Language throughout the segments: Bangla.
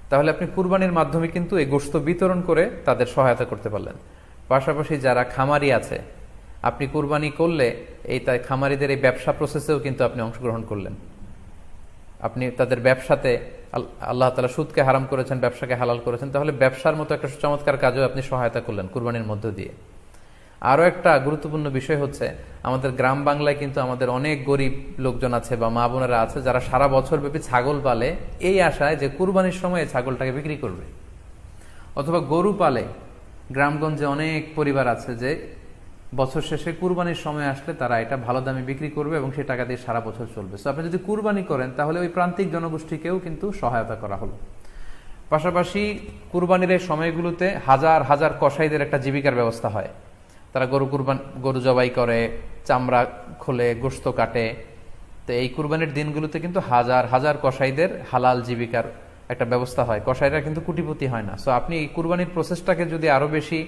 তাহলে আপনি কুরবানির মাধ্যমে কিন্তু এই গোশত বিতরণ করে তাদের সহায়তা করতে পারলেন। পাশাপাশি যারা খামারি আছে, আপনি কুরবানি করলে এই তাই খামারিদের এই ব্যবসা প্রসেসেও কিন্তু আপনি অংশগ্রহণ করলেন। আপনি তাদের ব্যবসাতে, আল্লাহ তাআলা সুদকে হারাম করেছেন, ব্যবসাকে হালাল করেছেন, তাহলে ব্যবসার মতো একটা চমৎকার কাজেও আপনি সহায়তা করলেন কুরবানির মধ্য দিয়ে। আরও একটা গুরুত্বপূর্ণ বিষয় হচ্ছে, আমাদের গ্রাম বাংলায় কিন্তু আমাদের অনেক গরিব লোকজন আছে বা মা বোনেরা আছে যারা সারা বছর ব্যাপী ছাগল পালে এই আশায় যে কুরবানির সময় ছাগলটাকে বিক্রি করবে, অথবা গরু পালে। গ্রামগঞ্জে অনেক পরিবার আছে যে বছর শেষে কুরবানির সময় আসলে তারা এটা ভালো দামে বিক্রি করবে এবং সেই টাকা দিয়ে সারা বছর চলবে। সো আপনি যদি কুরবানি করেন তাহলে ওই প্রান্তিক জনগোষ্ঠীকেও কিন্তু সহায়তা করা হলো। পাশাপাশি কুরবানির এই সময়গুলোতে হাজার হাজার কসাইদের একটা জীবিকার ব্যবস্থা হয়। তারা গরু জবাই করে, চামড়া খোলে, গোশত কাটে। তো এই কুরবানির দিনগুলোতে কিন্তু হাজার হাজার কসাইদের হালাল জীবিকার একটা ব্যবস্থা হয়। কসাইরা কিন্তু কোটিপতি হয় না। সো আপনি এই কুরবানির প্রসেসটাকে যদি আরো বেশি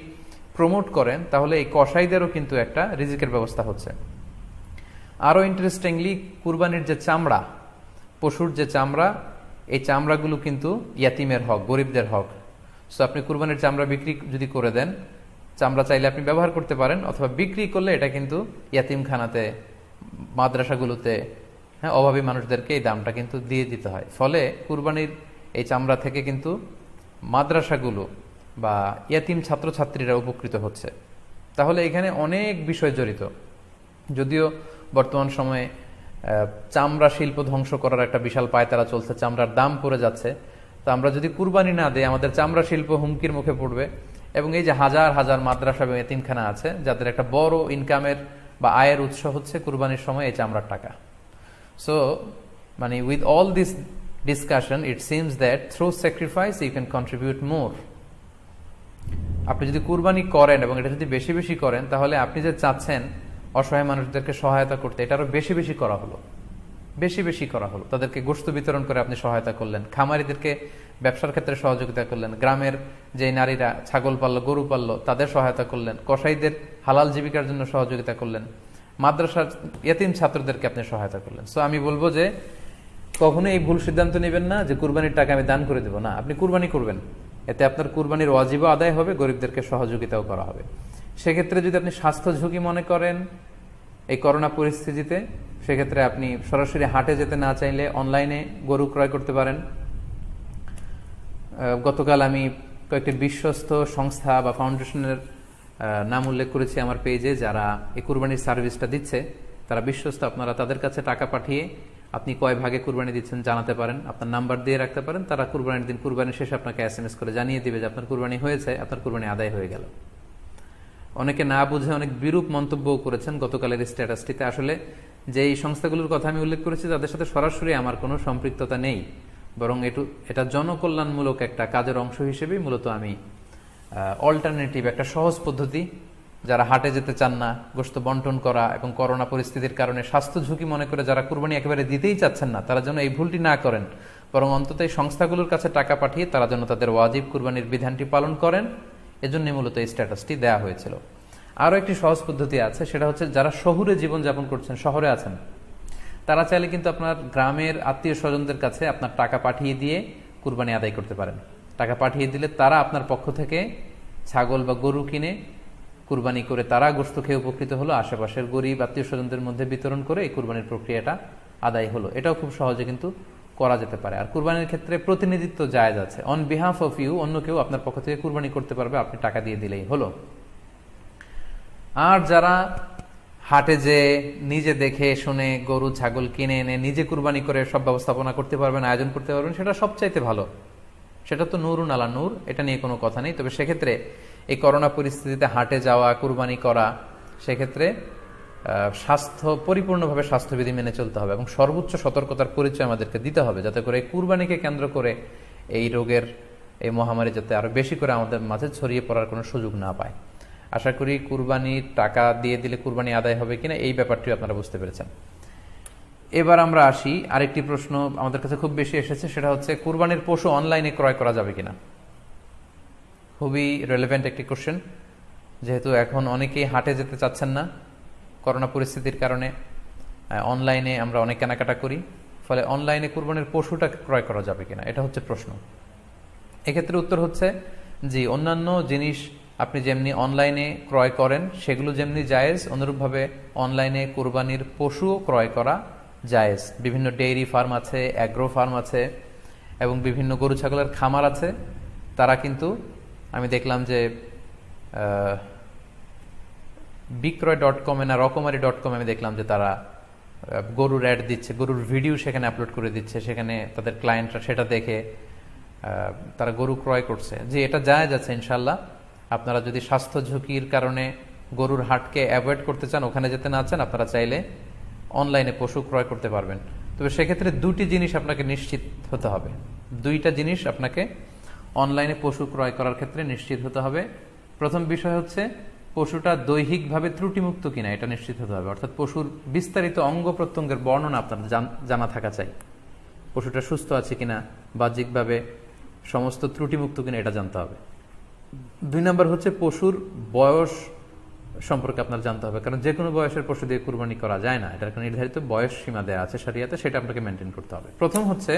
প্রমোট করেন তাহলে এই কসাইদেরও কিন্তু একটা রিজিকের ব্যবস্থা হচ্ছে। আরো ইন্টারেস্টিংলি, কুরবানির যে চামড়া, পশুর যে চামড়া, এই চামড়াগুলো কিন্তু ইয়াতিমের হক, গরিবদের হক। সো আপনি কুরবানির চামড়া বিক্রি যদি করে দেন, চামড়া চাইলে আপনি ব্যবহার করতে পারেন, অথবা বিক্রি করলে এটা কিন্তু ইয়াতিমখানাতে, মাদ্রাসাগুলোতে, অভাবী মানুষদেরকে এই দামটা কিন্তু দিয়ে দিতে হয়। ফলে কুরবানির এই চামড়া থেকে কিন্তু মাদ্রাসাগুলো বা ইয়াতিম ছাত্রছাত্রীরা উপকৃত হচ্ছে। তাহলে এখানে অনেক বিষয় জড়িত। যদিও বর্তমান সময়ে চামড়া শিল্প ধ্বংস করার একটা বিশাল পায়তারা চলছে, চামড়ার দাম পড়ে যাচ্ছে। তো আমরা যদি কুরবানি না দিই, আমাদের চামড়া শিল্প হুমকির মুখে পড়বে। এবং এই যে হাজার হাজার মাদ্রাসা এবং এতিমখানা আছে যাদের একটা বড় ইনকামের বা আয়ের উৎস হচ্ছে কুরবানির সময় এই চামড়ার টাকা। সো মানে with all this discussion it seems that through sacrifice you can contribute more. আপনি যদি কুরবানি করেন এবং এটা যদি বেশি বেশি করেন, তাহলে আপনি যে চাচ্ছেন অসহায় মানুষদেরকে সহায়তা করতে, এটা আরো বেশি বেশি করা হলো, বেশি বেশি করা হলো। তাদেরকে গোশত বিতরণ করে আপনি সহায়তা করলেন, খামারিদেরকে ব্যবসার ক্ষেত্রে সহযোগিতা করলেন, গ্রামের যে নারীরা ছাগল পাললো, গরু পাললো, তাদের সহায়তা করলেন, কসাইদের হালাল জীবিকার জন্য সহযোগিতা করলেন, মাদ্রাসার ইয়াতিম ছাত্রদেরকে আপনি সহায়তা করলেন। সো আমি বলবো যে কখনো এই ভুল সিদ্ধান্ত নেবেন না যে কুরবানির টাকা আমি দান করে দেবো। না, আপনি কুরবানি করবেন, এতে আপনার কুরবানির ওয়াজিবও আদায় হবে, গরিবদেরকে সহযোগিতাও করা হবে। সেক্ষেত্রে যদি আপনি স্বাস্থ্য ঝুঁকি মনে করেন এই করোনা পরিস্থিতিতে, সেক্ষেত্রে আপনি সরাসরি হাটে যেতে না চাইলে অনলাইনে গরু ক্রয় করতে পারেন। গতকাল আমি কয়েকটি বিশ্বস্ত সংস্থা বা ফাউন্ডেশনের নাম উল্লেখ করেছি আমার পেজে, যারা এই কুরবানির সার্ভিসটা দিচ্ছে। তারা বিশ্বস্ত, আপনারা তাদের কাছে টাকা পাঠিয়ে আপনি কয় ভাগে কুরবানি দিচ্ছেন জানাতে পারেন, আপনার নাম্বার দিয়ে রাখতে পারেন। তারা কুরবানির দিন, কুরবানির শেষে আপনাকে SMS করে জানিয়ে দিবে যে আপনার কুরবানি হয়েছে, আপনার কুরবানি আদায় হয়ে গেল। অনেকে না বুঝে অনেক বিরূপ মন্তব্য করেছেন গতকালের স্ট্যাটাসটিতে। আসলে যে এই সংস্থাগুলোর কথা আমি উল্লেখ করেছি তাদের সাথে সরাসরি আমার কোনো সম্পৃক্ততা নেই, বরং এটা জনকল্যাণমূলক একটা কাজের অংশ হিসেবেই মূলত আমি অল্টারনেটিভ একটা সহজ পদ্ধতি, যারা হাটে যেতে চান না, গোশত বন্টন করা এবং করোনা পরিস্থিতির কারণে স্বাস্থ্য ঝুঁকি মনে করে যারা কুরবানি একেবারে দিতেই চাচ্ছেন না, তারা যেন এই ভুলটি না করেন, বরং অন্তত এই সংস্থাগুলোর কাছে টাকা পাঠিয়ে তারা যেন তাদের ওয়াজিব কুরবানির বিধানটি পালন করেন, এজন্য মূলত এই স্ট্যাটাসটি দেয়া হয়েছিল। আরও একটি সহজ পদ্ধতি আছে, সেটা হচ্ছে যারা শহুরে জীবনযাপন করছেন, শহরে আছেন, তারা চাইলে কিন্তু আপনার গ্রামের আত্মীয় স্বজনদের কাছে আপনার টাকা পাঠিয়ে দিয়ে কুরবানি আদায় করতে পারেন। টাকা পাঠিয়ে দিলে তারা আপনার পক্ষ থেকে ছাগল বা গরু কিনে কুরবানি করে তারা গোশত খেয়ে উপকৃত হলো, আশেপাশের গরিব আত্মীয় স্বজনদের মধ্যে বিতরণ করে এই কুরবানির প্রক্রিয়াটা আদায় হলো। এটাও খুব সহজে কিন্তু করা যেতে পারে। আর কুরবানির ক্ষেত্রে প্রতিনিধিত্ব জায়েজ আছে, অন বিহাফ অফ ইউ, অন্য কেউ আপনার পক্ষ থেকে কুরবানি করতে পারবে, আপনি টাকা দিয়ে দিলেই হলো। আর যারা হাটে যে নিজে দেখে শুনে গরু ছাগল কিনে এনে নিজে কুরবানি করে সব ব্যবস্থাপনা করতে পারবেন, আয়োজন করতে পারবেন, সেটা সবচাইতে ভালো। সেটা তো নূরুন আলা নূর, এটা নিয়ে কোনো কথা নেই। তবে সেক্ষেত্রে এই করোনা পরিস্থিতিতে হাটে যাওয়া, কুরবানি করা, সেক্ষেত্রে পরিপূর্ণভাবে স্বাস্থ্যবিধি মেনে চলতে হবে এবং সর্বোচ্চ সতর্কতার পরিচয় আমাদেরকে দিতে হবে, যাতে করে এই কুরবানিকে কেন্দ্র করে এই রোগের, এই মহামারী যাতে আরো বেশি করে আমাদের মাঝে ছড়িয়ে পড়ার কোনো সুযোগ না পায়। আশা করি কুরবানির টাকা দিয়ে দিলে কুরবানি আদায় হবে কিনা এই ব্যাপারটিও আপনারা বুঝতে পেরেছেন। এবার আমরা আসি, আরেকটি প্রশ্ন আমাদের কাছে খুব বেশি এসেছে, সেটা হচ্ছে কুরবানির পশু অনলাইনে ক্রয় করা যাবে কিনা। খুবই রেলেভেন্ট একটি কোশ্চেন, যেহেতু এখন অনেকেই হাটে যেতে চাচ্ছেন না করোনা পরিস্থিতির কারণে। অনলাইনে আমরা অনেক কেনাকাটা করি, ফলে অনলাইনে কুরবানির পশুটা ক্রয় করা যাবে কিনা, এটা হচ্ছে প্রশ্ন। এক্ষেত্রে উত্তর হচ্ছে জি, অন্যান্য জিনিস আপনি যেমনি অনলাইনে ক্রয় করেন সেগুলো যেমনি জায়েজ, অনুরূপভাবে অনলাইনে কুরবানির পশুও ক্রয় করা জায়েজ। বিভিন্ন ডেইরি ফার্ম আছে, অ্যাগ্রো ফার্ম আছে এবং বিভিন্ন গরু ছাগলের খামার আছে। তারা কিন্তু আমি দেখলাম যে বিক্রয়.com না রকমারি.com আমি দেখলাম যে তারা গরুর অ্যাড দিচ্ছে, গরুর ভিডিও সেখানে আপলোড করে দিচ্ছে, সেখানে তাদের ক্লায়েন্টরা সেটা দেখে তারা গরু ক্রয় করছে। যে এটা জায়েজ আছে ইনশাল্লাহ। আপনারা যদি স্বাস্থ্য ঝুঁকির কারণে গরুর হাটকে অ্যাভয়েড করতে চান, ওখানে যেতে না চান, আপনারা চাইলে অনলাইনে পশু ক্রয় করতে পারবেন। তবে সেক্ষেত্রে দুটি জিনিস আপনাকে নিশ্চিত হতে হবে, দুইটা জিনিস আপনাকে অনলাইনে পশু ক্রয় করার ক্ষেত্রে নিশ্চিত হতে হবে। প্রথম বিষয় হচ্ছে পশুটা দৈহিকভাবে ত্রুটিমুক্ত কিনা, এটা নিশ্চিত হতে হবে। অর্থাৎ পশুর বিস্তারিত অঙ্গ প্রত্যঙ্গের বর্ণনা আপনার জানা থাকা চাই। পশুটা সুস্থ আছে কিনা, বাহ্যিকভাবে সমস্ত ত্রুটিমুক্ত কিনা, এটা জানতে হবে। 2 নম্বর হচ্ছে পশুর বয়স সম্পর্কে আপনার জানতে হবে, কারণ যে কোনো বয়সের পশু দিয়ে কুরবানি করা যায় না, এটার একটা নির্ধারিত বয়স সীমা দেওয়া আছে শরিয়াতে, সেটা আপনাকে মেনটেন করতে হবে। প্রথম হচ্ছে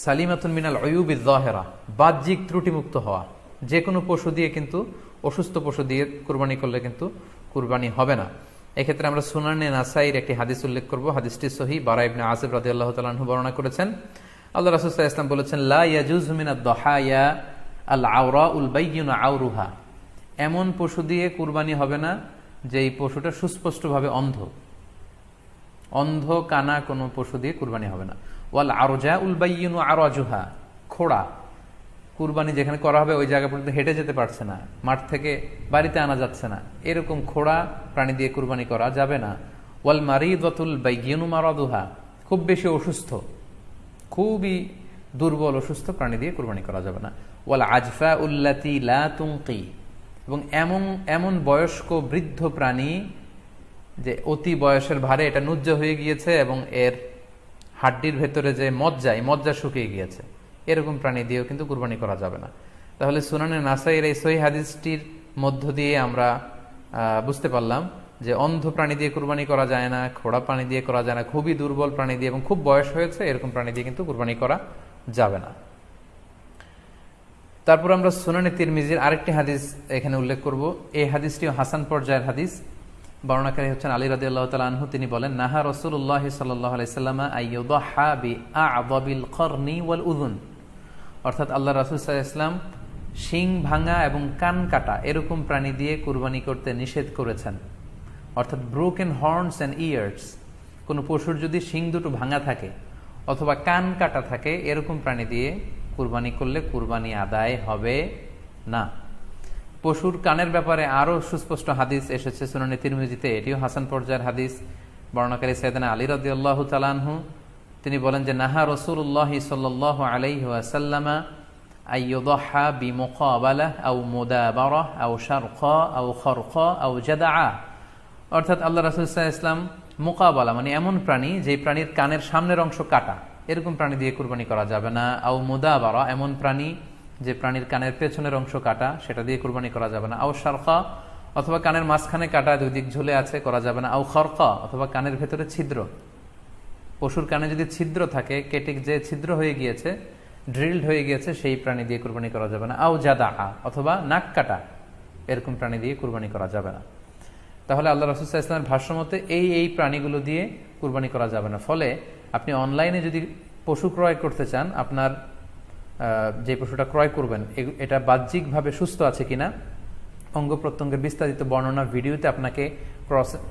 সালিমাতুন মিনাল উয়ুবিজ যাহিরা, বাহ্যিক ত্রুটিমুক্ত হওয়া। যে কোনো পশু দিয়ে কিন্তু, অসুস্থ পশু দিয়ে কুরবানি করলে কিন্তু কুরবানি হবে না। এক্ষেত্রে আমরা সুনানে নাসাইর একটি হাদিস উল্লেখ করব। হাদিসটি সহিহ, বারা ইবনে আযিব রাদিয়াল্লাহু তাআলা আনহু বর্ণনা করেছেন। আল্লাহ রাসূল সাল্লাল্লাহু আলাইহি ওয়াসাল্লাম বলেছেন, লা ইয়াজুজু মিনাদ দাহায়া আল আওরাউল বাইয়িনু আওরুহা, এমন পশু দিয়ে কুরবানি হবে না যেই পশুটা সুস্পষ্টভাবে অন্ধ। অন্ধ কানা কোনো পশু দিয়ে কুরবানি হবে না। ওয়াল আরজাউল বাইয়িনু আরাজুহা, খোড়া, কুরবানি যেখানে করা হবে ওই জায়গা পর্যন্ত হেঁটে যেতে পারছে না, মাঠ থেকে বাড়িতে আনা যাচ্ছে না, এরকম খোড়া প্রাণী দিয়ে কুরবানি করা যাবে না। ওয়াল মারিদাতুল বাইয়িনু মারাদুহা, খুব বেশি অসুস্থ, খুবই দুর্বল অসুস্থ প্রাণী দিয়ে কুরবানি করা যাবে না। ওয়াল আজফা উল্লাতি লা তুনকি, এবং এমন বয়স্ক বৃদ্ধ প্রাণী যে অতি বয়সের ভারে এটা নুজ্জ হয়ে গিয়েছে এবং এর হাড্ডির ভেতরে যে মজ্জা শুকিয়ে গিয়েছে, এরকম প্রাণী দিয়েও কিন্তু কুরবানি করা যাবে না। তাহলে সুনানে নাসাইয়ের এই সহিহ হাদিসটির মধ্য দিয়ে আমরা বুঝতে পারলাম যে অন্ধ প্রাণী দিয়ে কুরবানি করা যায় না, খোড়া প্রাণী দিয়ে করা যায় না, খুবই দুর্বল প্রাণী দিয়ে এবং খুব বয়স হয়েছে এরকম প্রাণী দিয়ে কিন্তু কুরবানি করা যাবে না। তারপর আমরা সুনানে তিরমিজির আরেকটি হাদিস এখানে উল্লেখ করব। এই হাদিসটিও হাসান পর্যায়ের হাদিস। বর্ণনাকারী হচ্ছেন আলী রাদিয়াল্লাহু তাআলা আনহু। তিনি বলেন, নাহা রাসূলুল্লাহ সাল্লাল্লাহু আলাইহি ওয়াসাল্লাম আইয়ুদহা বিআ'যাবিল করনি ওয়াল উযুন, অর্থাৎ আল্লাহ রাসূল সাল্লাল্লাহু আলাইহি ওয়াসাল্লাম শিং ভাঙা এবং কান কাটা এরকম প্রাণী দিয়ে কুরবানি করতে নিষেধ করেছেন। অর্থাৎ ব্রোকেন হর্নস অ্যান্ড ইয়ার্স, কোনো পশুর যদি শিং দুটো ভাঙা থাকে অথবা কান কাটা থাকে, এরকম প্রাণী দিয়ে কুরবানি করলে কুরবানি আদায় হবে না। পশুর কানের ব্যাপারে আরো সুস্পষ্ট হাদিস এসেছে সুনানে তিরমিজিতে, এটিও হাসান পর্যায়ের হাদিস। বর্ণনাকারী সাইয়েদনা আলী রাদিয়াল্লাহু তাআলা আনহু, তিনি বলেন যে নাহা রাসূলুল্লাহ সাল্লাল্লাহু আলাইহি ওয়াসাল্লাম আইয়ুদহা বিমুকাবালাহ আও মুদাবারাহ আও শারকা আও খারকা আও জাদআ, অর্থাৎ আল্লাহ রাসূল সাল্লাল্লাহু আলাইহি ওয়াসাল্লাম মুকাবালা মানে এমন প্রাণী যে প্রাণীর কানের সামনের অংশ কাটা, এরকম প্রাণী দিয়ে কুরবানি করা যাবে না। আও মুদাবারা, এমন প্রাণী যে প্রাণীর কানের পেছনের অংশ কাটা, সেটা দিয়ে কুরবানি করা যাবে না। আও শারকা, অথবা কানের মাঝখানে কাটা, দুই দিক ঝুলে আছে, করা যাবে না। আও খারকা, অথবা কানের ভেতরে ছিদ্র, পশুর কানে যদি ছিদ্র থাকে, কেটে যে ছিদ্র হয়ে গিয়েছে, ড্রিলড হয়ে গিয়েছে, সেই প্রাণী দিয়ে কুরবানি করা যাবে না। আও জাদা, অথবা নাক কাটা, এরকম প্রাণী দিয়ে কুরবানি করা যাবে না। তাহলে আল্লাহ রাসূল সাল্লাল্লাহু আলাইহি ওয়াসাল্লামের ভাষ্যমতে এই প্রাণীগুলো দিয়ে কুরবানি করা যাবে না। ফলে আপনি অনলাইনে যদি পশু ক্রয় করতে চান, আপনার যে পশুটা ক্রয় করবেন এটা বাহ্যিকভাবে সুস্থ আছে কিনা, অঙ্গ প্রত্যঙ্গের বিস্তারিত বর্ণনা ভিডিওতে আপনাকে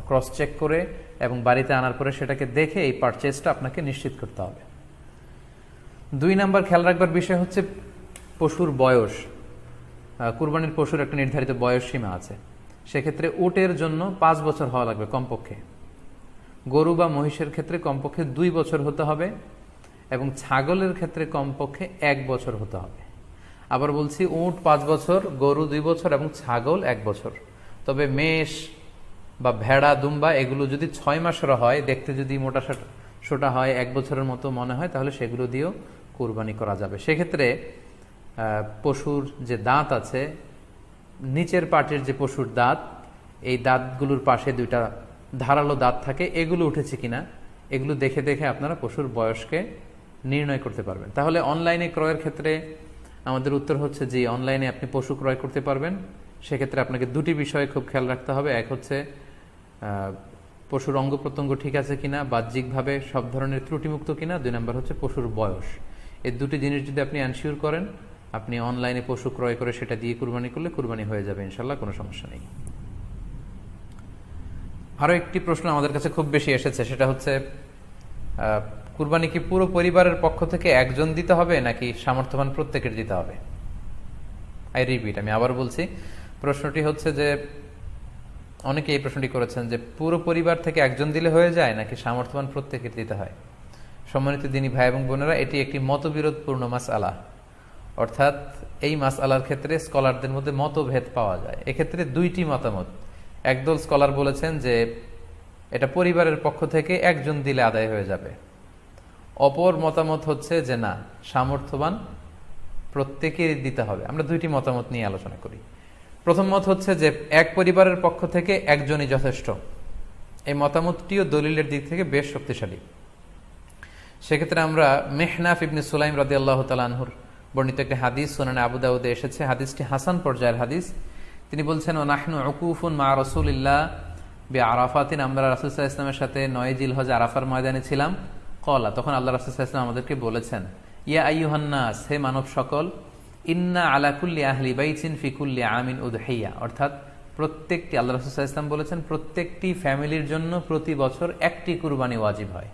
ক্রস চেক করে এবং বাড়িতে আনার পরে সেটাকে দেখে এই পারচেজটা আপনাকে নিশ্চিত করতে হবে। 2 নাম্বার খেয়াল রাখবার বিষয় হচ্ছে পশুর বয়স। কুরবানির পশুর একটা নির্ধারিত বয়স সীমা আছে। সেক্ষেত্রে উটের জন্য 5 বছর হওয়া লাগবে কমপক্ষে, গরু বা মহিষের ক্ষেত্রে কমপক্ষে 2 বছর হতে হবে এবং ছাগলের ক্ষেত্রে কমপক্ষে 1 বছর হতে হবে। আবার বলছি, উট 5 বছর, গরু 2 বছর এবং ছাগল 1 বছর। তবে মেষ বা ভেড়া, দুম্বা এগুলো যদি 6 মাসের হয়, দেখতে যদি মোটা সোটা হয়, 1 বছরের মতো মনে হয়, তাহলে সেগুলো দিয়েও কুরবানি করা যাবে। সেক্ষেত্রে পশুর যে দাঁত আছে, নিচের পাটের যে পশুর দাঁত, এই দাঁতগুলোর পাশে 2টা ধারালো দাঁত থাকে, এগুলো উঠেছে কিনা, এগুলো দেখে দেখে আপনারা পশুর বয়সকে নির্ণয় করতে পারবেন। তাহলে অনলাইনে ক্রয়ের ক্ষেত্রে আমাদের উত্তর হচ্ছে যে অনলাইনে আপনি পশু ক্রয় করতে পারবেন। সেক্ষেত্রে আপনাকে দুটি বিষয়ে খুব খেয়াল রাখতে হবে। এক হচ্ছে পশুর অঙ্গ প্রত্যঙ্গ ঠিক আছে কিনা, বাহ্যিকভাবে সব ধরনের ত্রুটিমুক্ত কিনা। 2 নম্বর হচ্ছে পশুর বয়স। এই দুটি জিনিস যদি আপনি এনশিওর করেন, আপনি অনলাইনে পশু ক্রয় করে সেটা দিয়ে কুরবানি করলে কুরবানি হয়ে যাবে ইনশাল্লাহ, কোনো সমস্যা নেই। আরো একটি প্রশ্ন আমাদের কাছে খুব বেশি এসেছে, সেটা হচ্ছে কুরবানি কি পুরো পরিবারের পক্ষ থেকে একজন দিতে হবে নাকি সামর্থ্যবান প্রত্যেকের দিতে হবে? আই রিপিট, আমি আবার বলছি, প্রশ্নটি হচ্ছে যে অনেকে এই প্রশ্নটি করেছেন যে পুরো পরিবার থেকে একজন দিলে হয়ে যায় নাকি সামর্থ্যবান প্রত্যেকের দিতে হয়। সম্মানিত দিনী ভাই এবং বোনেরা, এটি একটি মতবিরোধপূর্ণ মাসআলা, অর্থাৎ এই মাসআলার ক্ষেত্রে স্কলারদের মধ্যে মতভেদ পাওয়া যায়। এক্ষেত্রে দুইটি মতামত। একদল স্কলার বলেছেন যে এটা পরিবারের পক্ষ থেকে একজন দিলে আদায় হয়ে যাবে। অপর মতামত হচ্ছে যে না, সামর্থ্যবান প্রত্যেকেরই দিতে হবে। আমরা দুইটি মতামত নিয়ে আলোচনা করি। প্রথম মত হচ্ছে যে এক পরিবারের পক্ষ থেকে একজনই যথেষ্ট। এই মতামতটিও দলিলের দিক থেকে বেশ শক্তিশালী। সেক্ষেত্রে আমরা মেহনাফ ইবনে সুলাইম রাদিয়াল্লাহু তাআলা আনহুর বর্ণিত একটি হাদিস সুনানে আবু দাউদে এসেছে। হাদিসটি হাসান পর্যায়ের হাদিস। তিনি বলছেন, ও নাহনু উকুফুন মা রাসূলিল্লাহ বিআরাফাতিন, আমরা রাসূল সাল্লাল্লাহু আলাইহি ওয়াসাল্লামের সাথে 9 জিলহজ আরাফার ময়দানে ছিলাম। ক্বালা, তখন আল্লাহ রাসূল সাল্লাল্লাহু আলাইহি ওয়াসাল্লাম আমাদেরকে বলেছেন, ইয়া আইয়ুহান নাস, হে মানব সকল, ইন্না আলা কুল্লি আহলি বাইতিন ফি কুল্লি আমিন উদহিয়া, অর্থাৎ প্রত্যেকটি, আল্লাহ রাসূল সাল্লাল্লাহু আলাইহি ওয়াসাল্লাম বলেছেন, প্রত্যেকটি ফ্যামিলির জন্য প্রতি বছর একটি কুরবানি ওয়াজিব হয়।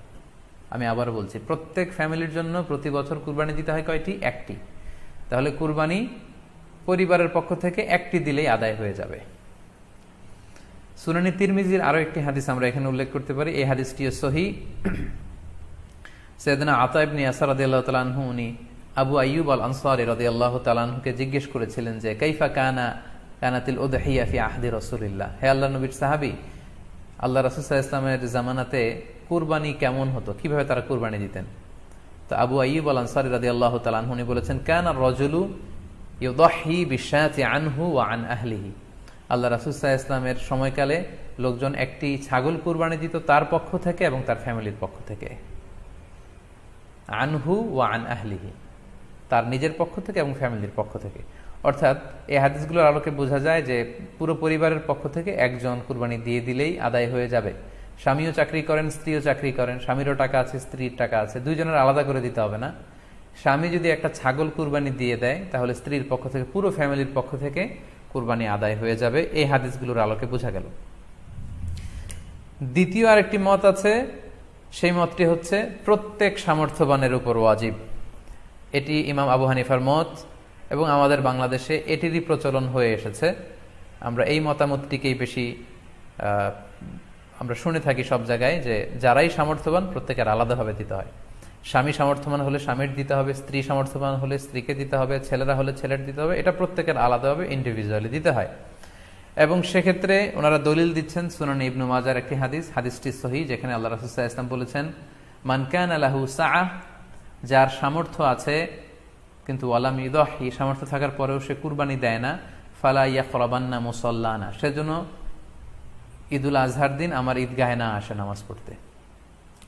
আমি আবার বলছি, প্রত্যেক ফ্যামিলির জন্য প্রতি বছর কুরবানি দিতে হয় কয়টি? একটি। তাহলে কুরবানি পরিবারের পক্ষ থেকে একটি দিলেই আদায় হয়ে যাবে। সুনানি তিরমিজির আরো একটি হাদিস আমরা এখানে উল্লেখ করতে পারি। এই হাদিসটিও সহিহ। সাইয়েদনা আতা ইবনে ইয়াসার রাদিয়াল্লাহু তাআলা আনহু, উনি আবু আইয়ুব আল আনসারী রাদিয়াল্লাহু তাআলা আনহুকে জিজ্ঞেস করেছিলেন যে কাইফা কানাতিল উদহিয়া ফি আহদি রাসূলিল্লাহ, হে আল্লাহর নবীর সাহাবী, আল্লাহ রাসূল সাল্লাল্লাহু আলাইহি ওয়াসাল্লামের জামানাতে কুরবানি কেমন হতো, কিভাবে তারা কুরবানি দিতেন? তো আবু আইয়ুব আল আনসারী রাদিয়াল্লাহু তাআলা আনহু উনি বলেছেন, কানা রাজুলু ইউদাহি বিশাতি আনহু ওয়া আন আহলিহি, আল্লাহ রাসূল সাল্লাল্লাহু আলাইহি ওয়াসাল্লামের সময়কালে লোকজন একটি ছাগল কুরবানি দিত তার পক্ষ থেকে এবং তার ফ্যামিলির পক্ষ থেকে। আনহু ওয়া আন আহলিহি, তার নিজের পক্ষ থেকে এবং ফ্যামিলির পক্ষ থেকে। অর্থাৎ এই হাদিসগুলোর আলোকে বোঝা যায় যে পুরো পরিবারের পক্ষ থেকে একজন কুরবানি দিয়ে দিলেই আদায় হয়ে যাবে। স্বামীও চাকরি করেন, স্ত্রীও চাকরি করেন, স্বামীরও টাকা আছে, স্ত্রীর টাকা আছে, দুইজনের আলাদা করে দিতে হবে না। স্বামী যদি একটা ছাগল কুরবানি দিয়ে দেয় তাহলে স্ত্রীর পক্ষ থেকে, পুরো ফ্যামিলির পক্ষ থেকে কুরবানি আদায় হয়ে যাবে। এই হাদিসগুলোর আলোকে বোঝা গেল। দ্বিতীয় আরেকটি মত আছে, সেই মতটি হচ্ছে প্রত্যেক সামর্থ্যবানের উপর ওয়াজিব। এটি ইমাম আবু হানিফার মত এবং আমাদের বাংলাদেশে এটিরই প্রচলন হয়ে এসেছে। আমরা এই মতামতটিকেই বেশি আমরা শুনে থাকি সব জায়গায়, যে যারাই সামর্থ্যবান প্রত্যেকের আলাদাভাবে দিতে হয়। স্বামী সামর্থ্যবান হলে স্বামীর দিতে হবে, স্ত্রী সামর্থ্যবান হলে স্ত্রীকে দিতে হবে, ছেলেরা হলে ছেলের দিতে হবে। এটা প্রত্যেকের আলাদাভাবে ইন্ডিভিজুয়ালি দিতে হয়। এবং সেক্ষেত্রে ওনারা দলিল দিচ্ছেন সুনান ইবনু মাজার একটি হাদিস, হাদিসটি সহিহ, যেখানে আল্লাহ রাসূল সাল্লাল্লাহু আলাইহি ওয়াসাল্লাম বলেছেন, মান কানা লাহু সাআহ, যার সামর্থ্য আছে কিন্তু ওয়ালাম ইউদাহি, সামর্থ্য থাকার পরেও সে কুরবানি দেয় না, ফালা ইয়াকরাবান্না মুসাল্লানা, সেজন্য ঈদুল আজহার দিন আমার ঈদগাহে না আসে নামাজ পড়তে।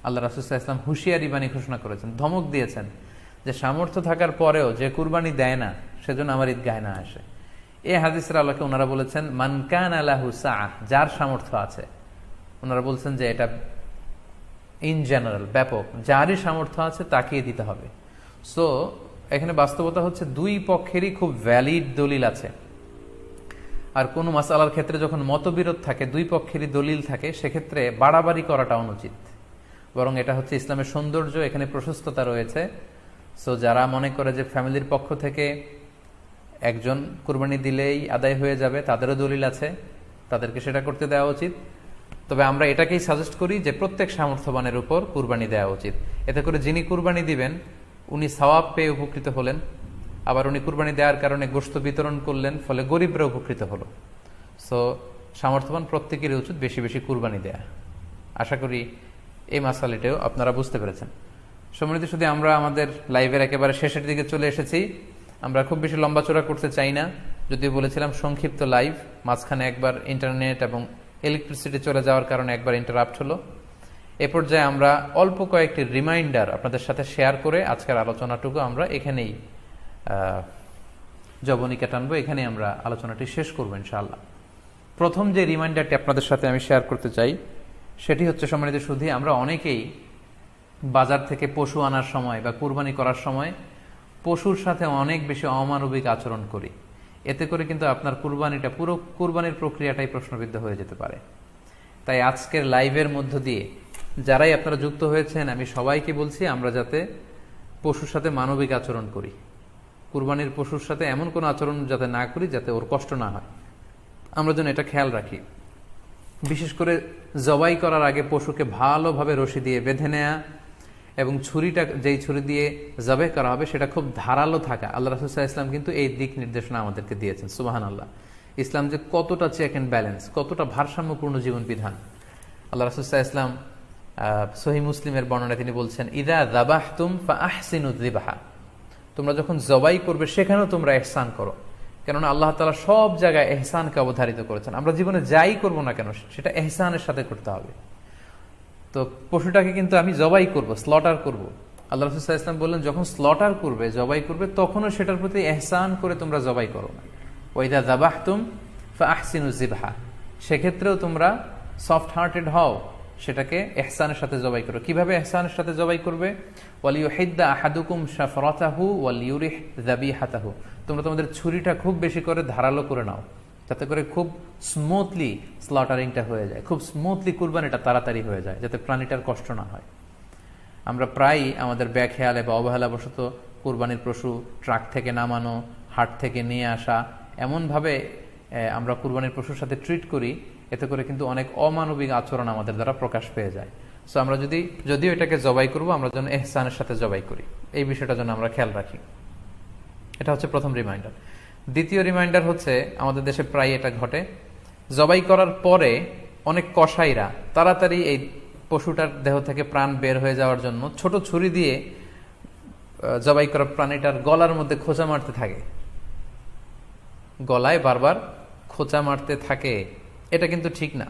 আল্লাহ রাসূল সাল্লাল্লাহু আলাইহি ওয়াসাল্লাম হুঁশিয়ারি বাণী ঘোষণা করেছেন, ধমক দিয়েছেন যে সামর্থ্য থাকার পরেও যে কুরবানি দেয় না সেজন্য আমার ঈদগাহে না আসে। এই হাদিসের আলোকে ওনারা বলেছেন মান কানা লাহু সাআহ, যার সামর্থ্য আছে। ওনারা বলছেন যে এটা ইন জেনারেল, ব্যাপক, যারই সামর্থ্য আছে তাকেই দিতে হবে। সো এখানে বাস্তবতা হচ্ছে দুই পক্ষেরই খুব ভ্যালিড দলিল আছে। আর কোনো মাসআলার ক্ষেত্রে যখন মতবিরোধ থাকে, দুই পক্ষেরই দলিল থাকে, সেক্ষেত্রে বাড়াবাড়ি করাটা অনুচিত। বরং এটা হচ্ছে ইসলামের সৌন্দর্য, এখানে প্রশস্ততা রয়েছে। সো যারা মনে করে যে ফ্যামিলির পক্ষ থেকে একজন কুরবানি দিলেই আদায় হয়ে যাবে, তাদেরও দলিল আছে, তাদেরকে সেটা করতে দেওয়া উচিত। তবে আমরা এটাকেই সাজেস্ট করি যে প্রত্যেক সামর্থ্যবানের উপর কুরবানি দেওয়া উচিত। এতে করে যিনি কুরবানি দিবেন উনি সওয়াব পেয়ে উপকৃত হলেন, আবার উনি কুরবানি দেওয়ার কারণে গোশত বিতরণ করলেন, ফলে গরিবরা উপকৃত হলো। সো সামর্থ্যবান প্রত্যেকেরই উচিত বেশি বেশি কুরবানি দেয়া। আশা করি এই মাসালাটাও আপনারা বুঝতে পেরেছেন। সম্মানিত শুধু আমরা আমাদের লাইভের একেবারে শেষের দিকে চলে এসেছি। আমরা খুব বেশি লম্বা চড়া করতে চাই না, যদিও বলেছিলাম সংক্ষিপ্ত লাইভ, মাঝখানে একবার ইন্টারনেট এবং ইলেকট্রিসিটি চলে যাওয়ার কারণে একবার ইন্টারাপ্ট হলো। এ পর্যায়ে আমরা অল্প কয়েকটি রিমাইন্ডার আপনাদের সাথে শেয়ার করে আজকের আলোচনাটুকু আমরা এখানেই জবনিকা টানবো, এখানেই আমরা আলোচনাটি শেষ করবো ইনশাআল্লাহ। প্রথম যে রিমাইন্ডারটি আপনাদের সাথে আমি শেয়ার করতে চাই সেটি হচ্ছে, সম্মানিত সুধী, আমরা অনেকেই বাজার থেকে পশু আনার সময় বা কুরবানি করার সময় পশুর সাথে অনেক বেশি অমানবিক আচরণ করি। এতে করে কিন্তু আপনার কুরবানিটা, পুরো কুরবানির প্রক্রিয়াটাই প্রশ্নবিদ্ধ হয়ে যেতে পারে। তাই আজকের লাইভের মধ্য দিয়ে যারাই আপনারা যুক্ত হয়েছেন, আমি সবাইকে বলছি আমরা যাতে পশুর সাথে মানবিক আচরণ করি, কুরবানির পশুর সাথে এমন কোনো আচরণ যাতে না করি যাতে ওর কষ্ট না হয়, আমরা যেন এটা খেয়াল রাখি। বিশেষ করে জবাই করার আগে পশুকে ভালোভাবে রশি দিয়ে বেঁধে নেয়া এবং ছুরিটা, যেই ছুরি দিয়ে জবাই করা হবে সেটা খুব ধারালো থাকা। আল্লাহ রাসূল সাল্লাল্লাহু আলাইহি ওয়াসাল্লাম কিন্তু এই দিক নির্দেশনা আমাদেরকে দিয়েছেন। সুবহানাল্লাহ, ইসলাম যে কতটা চেক এন্ড ব্যালেন্স, কতটা ভারসাম্যপূর্ণ জীবন বিধান। আল্লাহ রাসূল সাল্লাল্লাহু আলাইহি ওয়াসাল্লাম সহিহ মুসলিমের বর্ণনায় তিনি বলছেন, ইযা যাবাহতুম ফাআহসিনুয যিবহা, তোমরা যখন জবাই করবে সেখানেও তোমরা ইহসান করো। কেননা আল্লাহ তাআলা সব জায়গায় ইহসানকে অবধারিত করেছেন। আমরা জীবনে যাই করব না কেন সেটা ইহসানের সাথে করতে হবে। তো পশুটাকে কিন্তু আমি জবাই করব, স্লটার করব, আল্লাহ রাসূল সাল্লাল্লাহু আলাইহি ওয়াসাল্লাম বললেন যখন স্লটার করবে, জবাই করবে, তখনও সেটার প্রতি ইহসান করে তোমরা জবাই করো না। ওয়া ইযা যাবাহতুম ফাআহসিনুয যিবহা, সেক্ষেত্রেও তোমরা সফট হার্টেড হও, সেটাকে ইহসানের সাথে জবাই করো। কিভাবে ইহসানের সাথে জবাই করবে? ওয়ালিয়ুহিদ্দা আহাদুকুম শাফরাতাহু ওয়ালিয়ুরিহ যাবিহাতাহু, তোমরা তোমাদের ছুরিটা খুব বেশি করে ধারালো করে নাও, যাতে করে খুব স্মুথলি স্লটারিংটা হয়ে যায়, খুব স্মুথলি কুরবানিটা তাড়াতাড়ি হয়ে যায়, যাতে প্রাণীটার কষ্ট না হয়। আমরা প্রায়ই আমাদের ব্যাখেয়ালে বা অবহেলাবশত কুরবানির পশু ট্রাক থেকে নামানো, হাট থেকে নিয়ে আসা, এমনভাবে আমরা কুরবানির পশুর সাথে ট্রিট করি, এতে করে কিন্তু অনেক অমানবিক আচরণ আমাদের দ্বারা প্রকাশ পেয়ে যায়। সো আমরা যদিও এটাকে জবাই করব, আমরা যেন ইহসানের সাথে জবাই করি, এই বিষয়টা যেন আমরা খেয়াল রাখি। এটা হচ্ছে প্রথম রিমাইন্ডার। দ্বিতীয় রিমাইন্ডার হচ্ছে, আমাদের দেশে প্রায় এটা ঘটে, জবাই করার পরে অনেক কসাইরা তাড়াতাড়ি এই পশুটার দেহ থেকে প্রাণ বের হয়ে যাওয়ার জন্য ছোট ছুরি দিয়ে জবাই করা প্রাণীটার গলার মধ্যে খোঁচা মারতে থাকে, গলায় বারবার খোঁচা মারতে থাকে। এটা কিন্তু ঠিক না।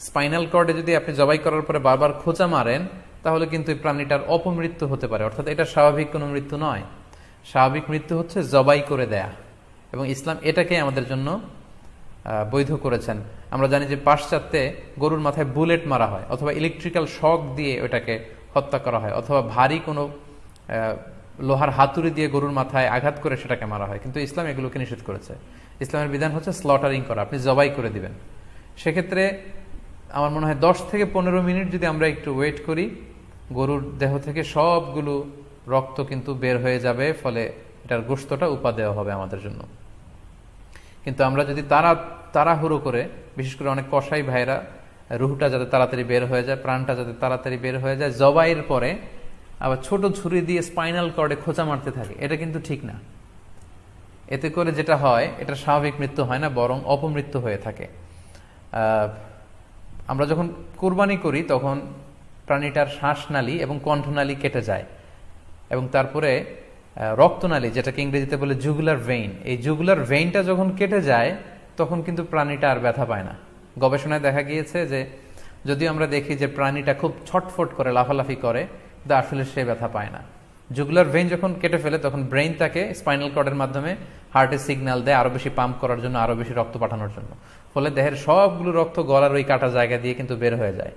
স্পাইনাল কর্ডে যদি আপনি জবাই করার পরে বারবার খোঁচা মারেন, তাহলে কিন্তু এই প্রাণীটার অপমৃত্যু হতে পারে, অর্থাৎ এটা স্বাভাবিক কোনো মৃত্যু নয়। স্বাভাবিক মৃত্যু হচ্ছে জবাই করে দেয়া, এবং ইসলাম এটাকে আমাদের জন্য বৈধ করেছেন। আমরা জানি যে পাশ্চাত্যে গরুর মাথায় বুলেট মারা হয়, অথবা ইলেকট্রিক্যাল শক দিয়ে ওটাকে হত্যা করা হয়, অথবা ভারী কোনো লোহার হাতুড়ি দিয়ে গরুর মাথায় আঘাত করে সেটাকে মারা হয়। কিন্তু ইসলাম এগুলোকে নিষেধ করেছে। ইসলামের বিধান হচ্ছে স্লটারিং করা, আপনি জবাই করে দিবেন। সেক্ষেত্রে আমার মনে হয় 10 থেকে 15 মিনিট যদি আমরা একটু ওয়েট করি, গরুর দেহ থেকে সবগুলো রক্ত কিন্তু বের হয়ে যাবে, ফলে এটার গোশতটা উপাদেয় হবে আমাদের জন্য। কিন্তু আমরা যদি তাড়াহুড়ো করে, বিশেষ করে অনেক কসাই ভাইরা রুহটা যাতে তাড়াতাড়ি বের হয়ে যায়, প্রাণটা যাতে তাড়াতাড়ি বের হয়ে যায়, জবাইয়ের পরে আবার ছোট ছুরি দিয়ে স্পাইনাল কর্ডে খোঁচা মারতে থাকে, এটা কিন্তু ঠিক না। এতে করে যেটা হয়, এটা স্বাভাবিক মৃত্যু হয় না, বরং অপমৃত্যু হয়ে থাকে। আমরা যখন কুরবানি করি তখন প্রাণীটার শ্বাসনালী এবং কণ্ঠনালী কেটে যায়, এবং তারপরে রক্তনালী, যেটাকে ইংরেজিতে বলে জুগুলার ভেইন, এই জুগুলার ভেইনটা যখন কেটে যায় তখন কিন্তু প্রাণীটা আর ব্যথা পায় না। গবেষণায় দেখা গিয়েছে যে যদিও আমরা দেখি যে প্রাণীটা খুব ছটফট করে, লাফালাফি করে, কিন্তু আসলে সে ব্যথা পায় না। জুগুলার ভেইন যখন কেটে ফেলে তখন ব্রেইন তাকে স্পাইনাল কর্ডের মাধ্যমে হার্টে সিগন্যাল দেয় আরো বেশি পাম্প করার জন্য, আরো বেশি রক্ত পাঠানোর জন্য। ফলে দেহের সবগুলো রক্ত গলার ওই কাটা জায়গা দিয়ে কিন্তু বের হয়ে যায়।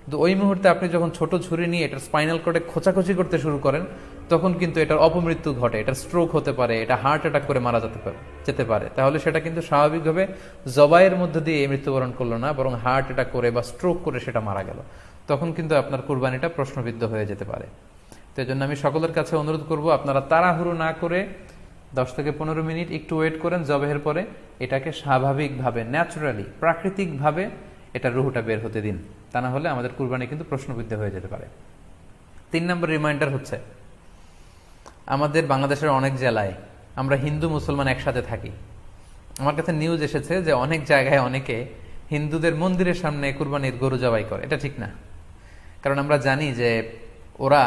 কিন্তু ওই মুহূর্তে আপনি যখন ছোট ছুরি নিয়ে এটার স্পাইনাল কর্ডে খোঁচাখুচি করতে শুরু করেন, তখন কিন্তু এটার অপমৃত্যু ঘটে, এটার স্ট্রোক হতে পারে, এটা হার্ট অ্যাটাক করে মারা যেতে পারে। তাহলে সেটা কিন্তু স্বাভাবিকভাবে জবাইয়ের মধ্যে দিয়ে মৃত্যুবরণ করলো না, বরং হার্ট অ্যাটাক করে বা স্ট্রোক করে সেটা মারা গেল। তখন কিন্তু আপনার কুরবানিটা প্রশ্নবিদ্ধ হয়ে যেতে পারে। তো এই জন্য আমি সকলের কাছে অনুরোধ করব, আপনারা তাড়াহুড়ো না করে 10 থেকে 15 মিনিট একটু ওয়েট করেন জবাইয়ের পরে, এটাকে স্বাভাবিকভাবে, ন্যাচুরালি, প্রাকৃতিকভাবে এটার রুহটা বের হতে দিন। তা না হলে আমাদের কুরবানি কিন্তু প্রশ্নবিদ্ধ হয়ে যেতে পারে। 3 নম্বর রিমাইন্ডার হচ্ছে, আমাদের বাংলাদেশের অনেক জেলায় আমরা হিন্দু মুসলমান একসাথে থাকি। আমার কাছে নিউজ এসেছে যে অনেক জায়গায় অনেকে হিন্দুদের মন্দিরের সামনে কুরবানির গরু জবাই করে। এটা ঠিক না, কারণ আমরা জানি যে ওরা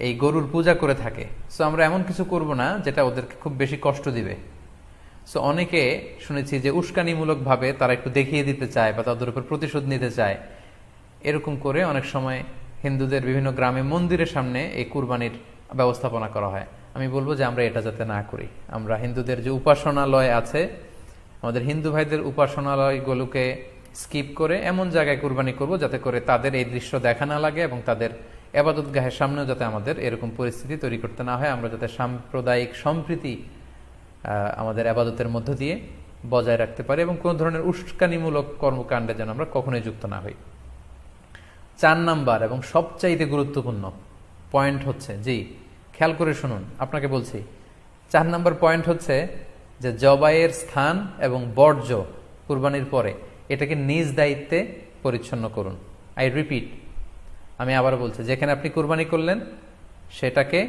এই গরুর পূজা করে থাকে। সো আমরা এমন কিছু করব না যেটা ওদেরকে খুব বেশি কষ্ট দিবে। সো অনেকে শুনেছি যে উস্কানিমূলকভাবে তারা একটু দেখিয়ে দিতে চায় বা তাদের উপর প্রতিশোধ নিতে চায়, এরকম করে অনেক সময় হিন্দুদের বিভিন্ন গ্রামে মন্দিরের সামনে এই কুরবানির ব্যবস্থাপনা করা হয়। আমি বলবো যে আমরা এটা যাতে না করি। আমরা হিন্দুদের যে উপাসনালয় আছে, আমাদের হিন্দু ভাইদের উপাসনালয়গুলোকে স্কিপ করে এমন জায়গায় কুরবানি করব যাতে করে তাদের এই দৃশ্য দেখা না লাগে এবং তাদের এবাদত গাহের সামনেও যাতে আমাদের এরকম পরিস্থিতি তৈরি করতে না হয়। আমরা যাতে সাম্প্রদায়িক সম্প্রীতি আমাদের আবাদতের মধ্য দিয়ে বজায় রাখতে পারি এবং কোন ধরনের উস্কানিমূলক কর্মকাণ্ডে যেন আমরা কখনোই যুক্ত না হই। 4 নাম্বার এবং সবচাইতে গুরুত্বপূর্ণ পয়েন্ট হচ্ছে, জি খেয়াল করে শুনুন, আপনাকে বলছি 4 নাম্বার পয়েন্ট হচ্ছে যে জবাইয়ের স্থান এবং বর্জ্য কুরবানির পরে এটাকে নিজ দায়িত্বে পরিচ্ছন্ন করুন। আই রিপিট, আমি আবার বলছি, যেখানে আপনি কুরবানি করলেন সেটাকে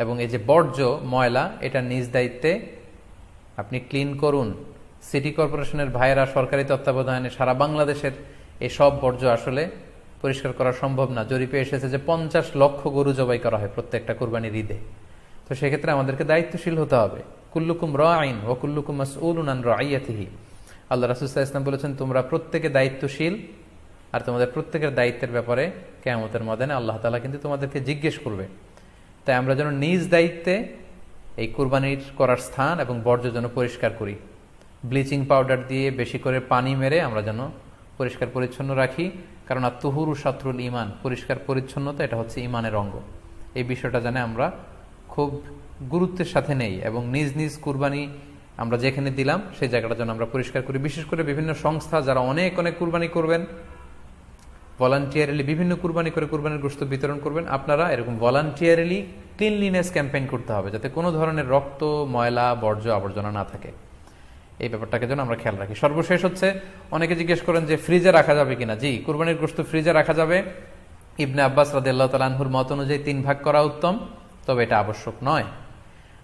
এবং এই যে বর্জ্য ময়লা এটা নিজ দায়িত্বে আপনি ক্লিন করুন। সিটি কর্পোরেশনের ভাইয়েরা সরকারি তত্ত্বাবধানে সারা বাংলাদেশের এই সব বর্জ্য আসলে পরিষ্কার করা সম্ভব না। জরিপে এসেছে যে 50 লক্ষ গরু জবাই করা হয় প্রত্যেকটা কুরবানির ঈদে। তো সেক্ষেত্রে আমাদেরকে দায়িত্বশীল হতে হবে। কুল্লুকুম রাঈন ওয়া কুল্লুকুম মাসউলুন আন রাইয়াতিহি। আল্লাহ রাসূল সাল্লাল্লাহু আলাইহি ওয়াসাল্লাম বলেছেন, তোমরা প্রত্যেকে দায়িত্বশীল আর তোমাদের প্রত্যেকের দায়িত্বের ব্যাপারে কিয়ামতের ময়দানে আল্লাহ তাআলা কিন্তু তোমাদেরকে জিজ্ঞেস করবে। তাই আমরা যেন নিজ দায়িত্বে এই কুরবানির করার স্থান এবং বর্জ্য যেন পরিষ্কার করি। ব্লিচিং পাউডার দিয়ে বেশি করে পানি মেরে আমরা যেন পরিষ্কার পরিচ্ছন্ন রাখি, কারণ আত-তুহুরু শাতরুল ঈমান, পরিষ্কার পরিচ্ছন্নতা এটা হচ্ছে ঈমানের অঙ্গ। এই বিষয়টা জানে আমরা খুব গুরুত্বের সাথে নেই এবং নিজ নিজ কুরবানি আমরা যেখানে দিলাম সেই জায়গাটা যেন আমরা পরিষ্কার করি। বিশেষ করে বিভিন্ন সংস্থা যারা অনেক অনেক কুরবানি করবেন, ভলান্টিয়ারিলি বিভিন্ন কুরবানি করে কুরবানির গোশত বিতরণ করবেন, আপনারা এরকম ভলান্টিয়ারিলি ক্লিনলিনেস ক্যাম্পেইন করতে হবে যাতে কোনো ধরনের রক্ত, ময়লা, বর্জ্য, আবর্জনা না থাকে। এই ব্যাপারটাকে যেন আমরা খেয়াল রাখি। সর্বশেষ হচ্ছে, অনেকে জিজ্ঞেস করেন যে ফ্রিজে রাখা যাবে কিনা। জি, কুরবানির গোশত ফ্রিজে রাখা যাবে। ইবনে আব্বাস রাদিয়াল্লাহু তাআলা আনহুর মত অনুযায়ী 3 ভাগ করা উত্তম, তবে এটা আবশ্যক নয়।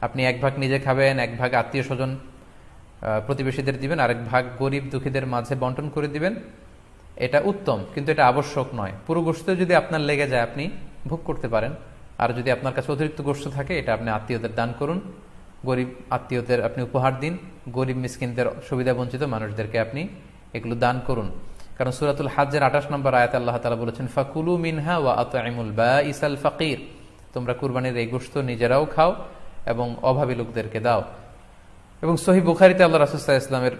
আপনি 1 ভাগ নিজে খাবেন, 1 ভাগ আত্মীয় স্বজন প্রতিবেশীদের দিবেন, আরেক ভাগ গরিব দুঃখীদের মাঝে বন্টন করে দিবেন, এটা উত্তম, কিন্তু এটা আবশ্যক নয়। পুরো গোশত যদি আপনার লেগে যায় আপনি ভোগ করতে পারেন, আর যদি আপনার কাছে অতিরিক্ত গোশত থাকে এটা আপনি আত্মীয়দের দান করুন, গরিব আত্মীয়দের আপনি উপহার দিন, গরিব মিসকিনদের, সুবিধা বঞ্চিত মানুষদেরকে আপনি এগুলো দান করুন। কারণ সূরাতুল হজ্জের 28 নম্বর আয়াতে আল্লাহ তাআলা বলেছেন, ফাকুলু মিনহা ওয়া আত'ইমুল বাঈসাল ফাকির, তোমরা কুরবানির এই গোশত নিজেরাও খাও এবং অভাবী লোকদেরকে দাও। এবং সহিহ বুখারীতে আল্লাহ রাসূল সাল্লাল্লাহু আলাইহি ওয়াসাল্লামের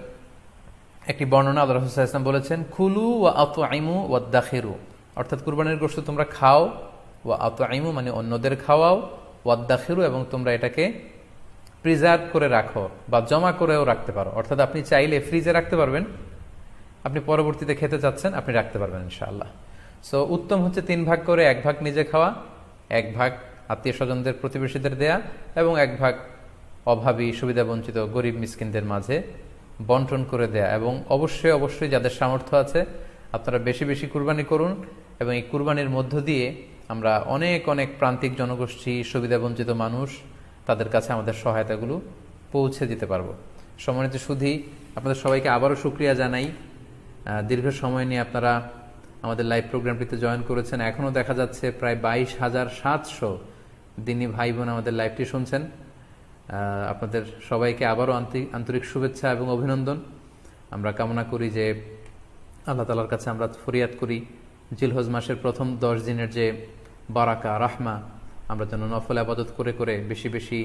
একটি বর্ণনা, আল্লাহ রাসূল সাল্লাল্লাহু আলাইহি ওয়াসাল্লাম বলেছেন, কুলু ওয়া আত'ইমু ওয়াদাখিরু, অর্থাৎ কুরবানির গোশত তোমরা খাও, ওয়া আত'ইমু মানে অন্যদের খাওয়াও, ওয়াদাখিরু এবং তোমরা এটাকে প্রিজার্ভ করে রাখো বা জমা করেও রাখতে পারো। অর্থাৎ আপনি চাইলে ফ্রিজে রাখতে পারবেন, আপনি পরবর্তীতে খেতে চাচ্ছেন আপনি রাখতে পারবেন ইনশাআল্লাহ। সো উত্তম হচ্ছে 3 ভাগ করে 1 ভাগ নিজে খাওয়া, 1 ভাগ আত্মীয় স্বজনদের প্রতিবেশীদের দেয়া এবং 1 ভাগ অভাবী, সুবিধা বঞ্চিত, গরিব মিসকিনদের মাঝে বন্টন করে দেয়া। এবং অবশ্যই অবশ্যই যাদের সামর্থ্য আছে আপনারা বেশি বেশি কুরবানি করুন এবং এই কুরবানির মধ্য দিয়ে আমরা অনেক অনেক প্রান্তিক জনগোষ্ঠী, সুবিধা বঞ্চিত মানুষ, তাদের কাছে আমাদের সহায়তাগুলো পৌঁছে দিতে পারবো। সম্মানিত সুধী, আপনাদের সবাইকে আবারও শুকরিয়া জানাই। দীর্ঘ সময় নিয়ে আপনারা আমাদের লাইভ প্রোগ্রামটিতে জয়েন করেছেন। এখনও দেখা যাচ্ছে প্রায় 22,700 দিনী ভাই বোন আমাদের লাইভটি শুনছেন। আপনাদের সবাইকে আবারও আন্তরিক শুভেচ্ছা এবং অভিনন্দন। আমরা কামনা করি যে আল্লাহ তাআলার কাছে আমরা ফরিয়াদ করি জিলহজ মাসের প্রথম 10 দিনের যে বারাকা, রাহমা, আমরা যেন নফল আবাদত করে করে বেশি বেশি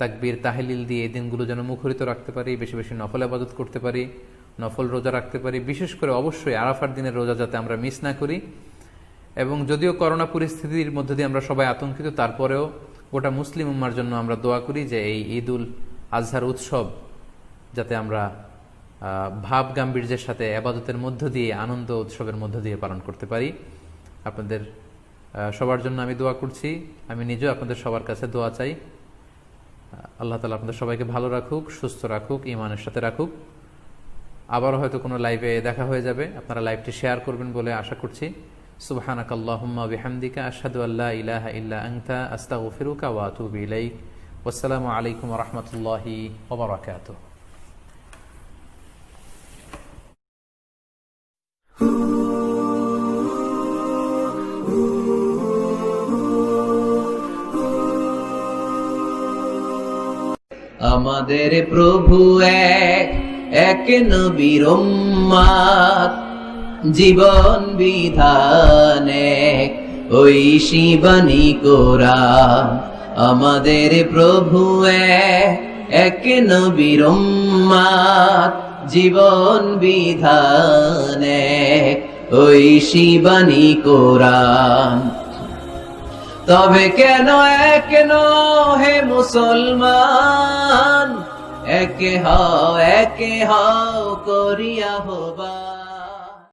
তাকবীর, তাহলিল দিয়ে এই দিনগুলো যেন মুখরিত রাখতে পারি, বেশি বেশি নফল আবাদত করতে পারি, নফল রোজা রাখতে পারি। বিশেষ করে অবশ্যই আরাফার দিনের রোজা যাতে আমরা মিস না করি। এবং যদিও করোনা পরিস্থিতির মধ্যে দিয়ে আমরা সবাই আতঙ্কিত, তারপরেও গোটা মুসলিম উম্মার জন্য আমরা দোয়া করি যে এই ঈদুল আজহার উৎসব যাতে আমরা ভাব গাম্ভীর্যের সাথে আবাদতের মধ্য দিয়ে, আনন্দ উৎসবের মধ্য দিয়ে পালন করতে পারি। আপনাদের সবার জন্য আমি দোয়া করছি, আমি নিজেও আপনাদের সবার কাছে দোয়া চাই। আল্লাহ তাআলা আপনাদের সবাইকে ভালো রাখুক, সুস্থ রাখুক, ঈমানের সাথে রাখুক। আবারও হয়তো কোনো লাইভে দেখা হয়ে যাবে, আপনারা লাইভটি শেয়ার করবেন বলে আশা করছি। সুবহানাকাল্লাহুম্মা বিহামদিকা আশহাদু আল্লা ইলাহা ইল্লা আনতা আস্তাগফিরুকা ওয়া আতুবু ইলাইক। ওয়াসসালামু আলাইকুম ওয়া রাহমাতুল্লাহি ওয়া বারাকাতুহু। আমাদের প্রভু এক, এক নবীর উম্মাত, জীবন বিধান এক, ঐশী বাণী কোরআন। আমাদের প্রভু এক, এক নবীর উম্মাত, জীবন বিধান এক, ঐশী বাণী কোরআন। তবে কেন এক হে মুসলমান, একে হও করিয়া হবা।